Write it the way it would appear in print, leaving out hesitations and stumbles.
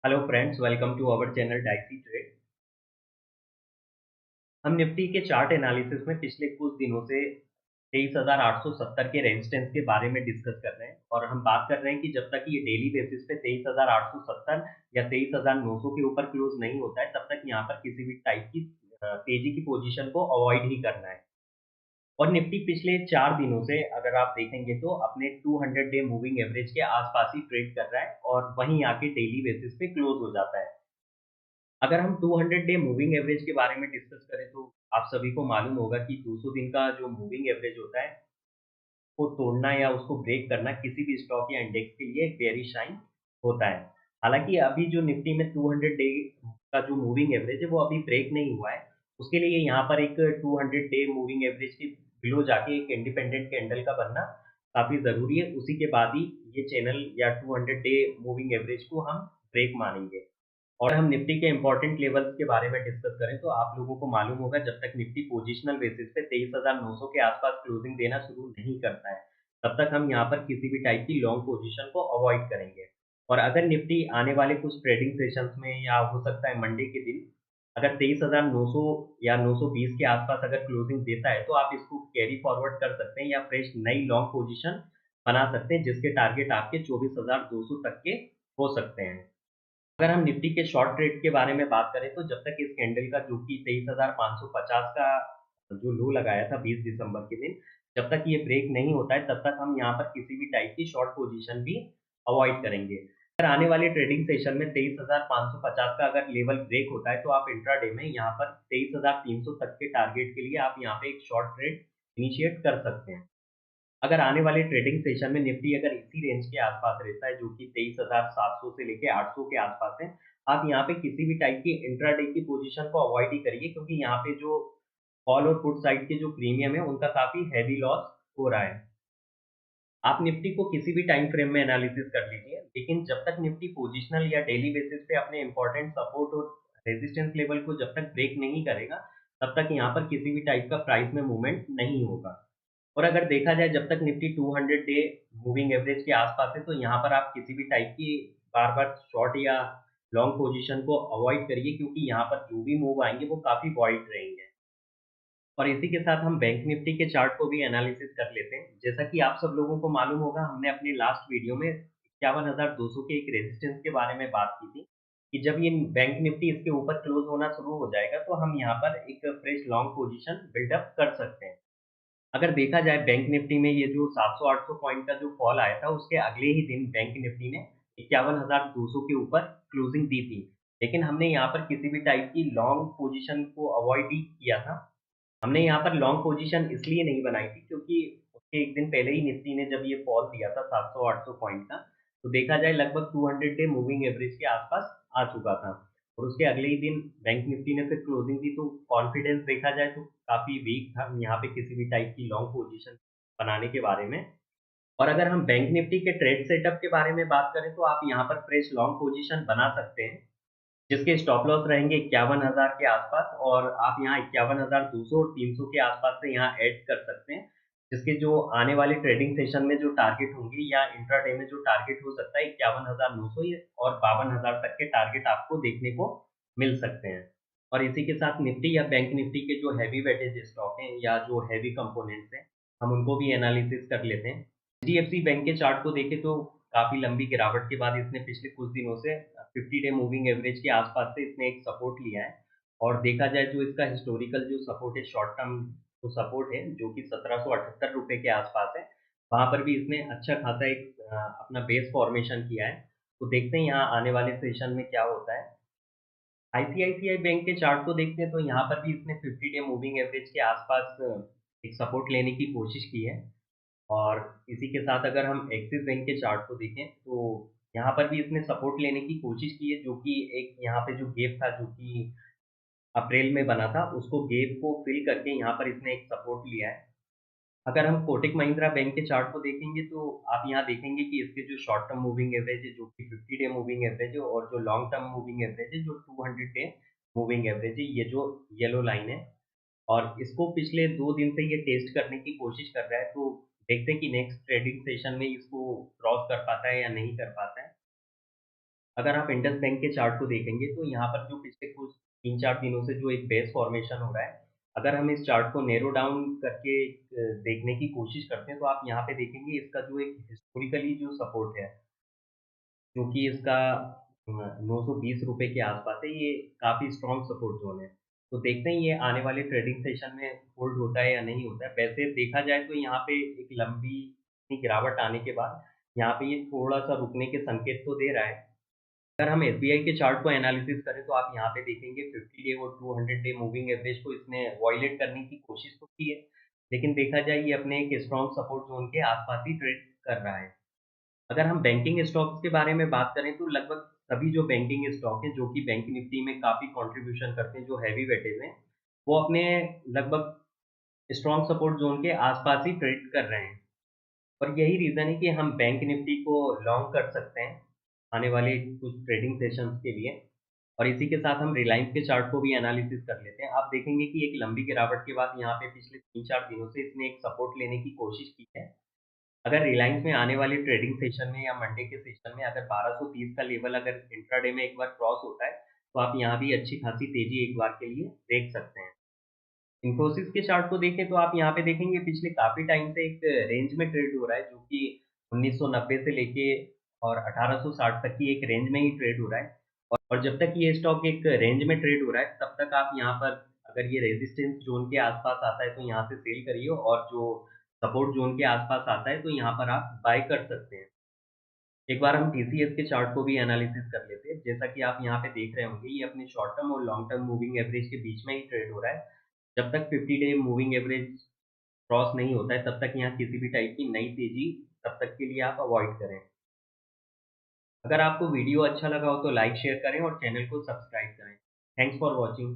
Hello friends, welcome to our channel dicey trade. हम Nifty के chart analysis में पिछले कुछ दिनों से 23,870 के रेजिस्टेंस के बारे में डिस्कस कर रहे हैं और हम बात कर रहे हैं कि जब तक ये डेली बेसिस पे 23,870 या 23,900 के ऊपर क्लोज नहीं होता है, तब तक यहाँ पर किसी भी टाइप की तेजी की पोजीशन को अवॉइड ही करना है। और निफ्टी पिछले 4 दिनों से अगर आप देखेंगे तो अपने 200 डे मूविंग एवरेज के आसपास ही ट्रेड कर रहा है और वहीं आके डेली बेसिस पे क्लोज हो जाता है। अगर हम 200 डे मूविंग एवरेज के बारे में डिस्कस करें तो आप सभी को मालूम होगा कि 200 दिन का जो मूविंग एवरेज होता है, को तोड़ना या उसको ब्रेक करना किसी भी स्टॉक या इंडेक्स के लिए एक वेरी शाइन होता है। हालाँकि अभी जो निफ्टी में 200 डे का जो मूविंग एवरेज है वो अभी ब्रेक नहीं हुआ है। उसके लिए यहाँ पर एक 200 डे मूविंग एवरेज के बिलो जाके एक इंडिपेंडेंट कैंडल का बनना काफ़ी ज़रूरी है। उसी के बाद ही ये चैनल या 200 डे मूविंग एवरेज को हम ब्रेक मानेंगे। और हम निफ्टी के इम्पोर्टेंट लेवल्स के बारे में डिस्कस करें तो आप लोगों को मालूम होगा, जब तक निफ्टी पोजिशनल बेसिस पे 23,900 के आसपास क्लोजिंग देना शुरू नहीं करता है, तब तक हम यहाँ पर किसी भी टाइप की लॉन्ग पोजीशन को अवॉइड करेंगे। और अगर निफ्टी आने वाले कुछ ट्रेडिंग सेशंस में या हो सकता है मंडे के दिन अगर 23,900 या 920 के आसपास अगर क्लोजिंग देता है, तो आप इसको कैरी फॉरवर्ड कर सकते हैं या फ्रेश नई लॉन्ग पोजीशन बना सकते हैं, जिसके टारगेट आपके 24,200 तक के हो सकते हैं। अगर हम निफ्टी के शॉर्ट ट्रेड के बारे में बात करें तो जब तक इस कैंडल का जो कि 23,550 का जो लो लगाया था 20 दिसंबर के दिन, जब तक ये ब्रेक नहीं होता है तब तक हम यहाँ पर किसी भी टाइप की शॉर्ट पोजीशन भी अवॉइड करेंगे। अगर आने वाले ट्रेडिंग सेशन में 23,550 का अगर लेवल ब्रेक होता है तो आप इंट्राडे में यहाँ पर 23,300 तक के टारगेट के लिए आप यहाँ पे एक शॉर्ट ट्रेड इनिशिएट कर सकते हैं। अगर आने वाले ट्रेडिंग सेशन में निफ्टी अगर इसी रेंज के आसपास रहता है, जो कि 23,700 से लेके 800 के आसपास है, आप यहाँ पे किसी भी टाइप की इंट्राडे की पोजीशन को अवॉइड ही करिए, क्योंकि यहाँ पे जो कॉल और पुट साइड के जो प्रीमियम है उनका काफ़ी हेवी लॉस हो रहा है। आप निफ्टी को किसी भी टाइम फ्रेम में एनालिसिस कर लीजिए, लेकिन जब तक निफ्टी पोजिशनल या डेली बेसिस पे अपने इंपॉर्टेंट सपोर्ट और रेजिस्टेंस लेवल को जब तक ब्रेक नहीं करेगा, तब तक यहाँ पर किसी भी टाइप का प्राइस में मूवमेंट नहीं होगा। और अगर देखा जाए जब तक निफ्टी 200 डे मूविंग एवरेज के आसपास है, तो यहाँ पर आप किसी भी टाइप की बार-बार शॉर्ट या लॉन्ग पोजीशन को अवॉइड करिए, क्योंकि यहाँ पर जो भी मूव आएँगे वो काफ़ी वाइड रहेंगे। और इसी के साथ हम बैंक निफ्टी के चार्ट को भी एनालिसिस कर लेते हैं। जैसा कि आप सब लोगों को मालूम होगा, हमने अपनी लास्ट वीडियो में 51,200 के एक रेजिस्टेंस के बारे में बात की थी, कि जब ये बैंक निफ्टी इसके ऊपर क्लोज होना शुरू हो जाएगा, तो हम यहाँ पर एक फ्रेश लॉन्ग पोजीशन बिल्डअप कर सकते हैं। अगर देखा जाए बैंक निफ्टी में ये जो 700-800 पॉइंट का जो फॉल आया था, उसके अगले ही दिन बैंक निफ्टी ने 51,200 के ऊपर क्लोजिंग दी थी। लेकिन हमने यहाँ पर किसी भी टाइप की लॉन्ग पोजीशन को अवॉइड ही किया था। हमने यहाँ पर लॉन्ग पोजीशन इसलिए नहीं बनाई थी, क्योंकि उसके 1 दिन पहले ही निफ्टी ने जब ये फॉल दिया था 700-800 पॉइंट का, तो देखा जाए लगभग 200 डे मूविंग एवरेज के आसपास आ चुका था। और उसके अगले ही दिन बैंक निफ्टी ने फिर क्लोजिंग दी, तो कॉन्फिडेंस देखा जाए तो काफ़ी वीक था यहाँ पे किसी भी टाइप की लॉन्ग पोजीशन बनाने के बारे में। और अगर हम बैंक निफ्टी के ट्रेड सेटअप के बारे में बात करें तो आप यहाँ पर फ्रेश लॉन्ग पोजीशन बना सकते हैं, जिसके स्टॉप लॉस रहेंगे 51,000 के आसपास, और आप यहाँ 51,200 और 300 के आसपास से यहाँ ऐड कर सकते हैं, जिसके जो आने वाले ट्रेडिंग सेशन में जो टारगेट होंगे या इंट्राडे में जो टारगेट हो सकता है 51,900 और 52,000 तक के टारगेट आपको देखने को मिल सकते हैं। और इसी के साथ निफ्टी या बैंक निफ्टी के जो हैवी वेटेज स्टॉक हैं या जो हैवी कंपोनेंट्स हैं, हम उनको भी एनालिसिस कर लेते हैं। एचडीएफसी बैंक के चार्ट को देखें तो काफ़ी लंबी गिरावट के बाद इसने पिछले कुछ दिनों से 50 डे मूविंग एवरेज के आसपास से इसने एक सपोर्ट लिया है। और देखा जाए जो इसका हिस्टोरिकल जो सपोर्ट है, शॉर्ट टर्म जो सपोर्ट है, जो कि ₹1778 के आसपास है, वहाँ पर भी इसने अच्छा खासा एक अपना बेस फॉर्मेशन किया है। तो देखते हैं यहाँ आने वाले सेशन में क्या होता है। आईसीआईसीआई बैंक के चार्ट को देखते हैं तो यहाँ पर भी इसने 50 डे मूविंग एवरेज के आसपास एक सपोर्ट लेने की कोशिश की है। और इसी के साथ अगर हम एक्सिस बैंक के चार्ट को देखें तो यहाँ पर भी इसने सपोर्ट लेने की कोशिश की है, जो कि एक यहाँ पे जो गैप था जो कि अप्रैल में बना था, उसको गैप को फिल करके यहाँ पर इसने एक सपोर्ट लिया है। अगर हम कोटक महिंद्रा बैंक के चार्ट को देखेंगे तो आप यहाँ देखेंगे कि इसके जो शॉर्ट टर्म मूविंग एवरेज है, जो कि 50 डे मूविंग एवरेज है, और जो लॉन्ग टर्म मूविंग एवरेज है, जो 200 डे मूविंग एवरेज है, ये जो येलो लाइन है, और इसको पिछले 2 दिन से ये टेस्ट करने की कोशिश कर रहा है। तो देखते हैं कि नेक्स्ट ट्रेडिंग सेशन में इसको क्रॉस कर पाता है या नहीं कर पाता है। अगर आप इंडस बैंक के चार्ट को देखेंगे तो यहाँ पर जो पिछले कुछ 3-4 दिनों से जो एक बेस फॉर्मेशन हो रहा है, अगर हम इस चार्ट को नैरो डाउन करके देखने की कोशिश करते हैं तो आप यहाँ पे देखेंगे इसका जो एक हिस्टोरिकली जो सपोर्ट है, क्योंकि इसका ₹920 के आसपास है, ये काफ़ी स्ट्रॉन्ग सपोर्ट ज़ोन है। तो देखते हैं ये आने वाले ट्रेडिंग सेशन में होल्ड होता है या नहीं होता है। वैसे देखा जाए तो यहाँ पे एक लंबी गिरावट आने के बाद यहाँ पे ये थोड़ा-सा रुकने के संकेत तो दे रहा है। अगर हम एसबीआई के चार्ट को एनालिसिस करें तो आप यहाँ पे देखेंगे 50 डे और 200 डे मूविंग एवरेज को इसने वॉयलेट करने की कोशिश तो की है, लेकिन देखा जाए ये अपने एक स्ट्रॉन्ग सपोर्ट ज़ोन के आसपास ही ट्रेड कर रहा है। अगर हम बैंकिंग स्टॉक्स के बारे में बात करें तो लगभग सभी जो बैंकिंग स्टॉक हैं, जो कि बैंक निफ्टी में काफ़ी कंट्रीब्यूशन करते हैं, जो हेवी वेटेज हैं, वो अपने लगभग स्ट्रॉन्ग सपोर्ट ज़ोन के आसपास ही ट्रेड कर रहे हैं। और यही रीज़न है कि हम बैंक निफ्टी को लॉन्ग कर सकते हैं, आने वाले कुछ ट्रेडिंग सेशंस के लिए। और इसी के साथ हम रिलायंस के चार्ट को भी एनालिसिस कर लेते हैं। आप देखेंगे कि एक लंबी गिरावट के बाद यहाँ पे पिछले 3-4 दिनों से इसने एक सपोर्ट लेने की कोशिश की है। अगर रिलायंस में आने वाले ट्रेडिंग सेशन में या मंडे के सेशन में अगर 1230 का लेवल अगर इंट्राडे में एक बार क्रॉस होता है, तो आप यहाँ भी अच्छी खासी तेज़ी एक बार के लिए देख सकते हैं। इन्फोसिस के चार्ट को देखें तो आप यहाँ पे देखेंगे पिछले काफ़ी टाइम से एक रेंज में ट्रेड हो रहा है, जो कि 1990 से लेके और 1860 तक की एक रेंज में ही ट्रेड हो रहा है। और जब तक ये स्टॉक एक रेंज में ट्रेड हो रहा है, तब तक आप यहाँ पर अगर ये रेजिस्टेंस ज़ोन के आस-पास आता है, तो यहाँ से सेल करिए और जो सपोर्ट ज़ोन के आस-पास आता है, तो यहाँ पर आप बाय कर सकते हैं। एक बार हम टीसीएस के चार्ट को भी एनालिसिस कर लेते हैं। जैसा कि आप यहाँ पे देख रहे होंगे, ये अपने शॉर्ट टर्म और लॉन्ग टर्म मूविंग एवरेज के बीच में ही ट्रेड हो रहा है। जब तक 50 डे मूविंग एवरेज क्रॉस नहीं होता है, तब तक यहाँ किसी भी टाइप की नई तेज़ी तब तक के लिए आप अवॉइड करें। अगर आपको वीडियो अच्छा लगा हो तो लाइक, शेयर करें और चैनल को सब्सक्राइब करें। Thanks for watching.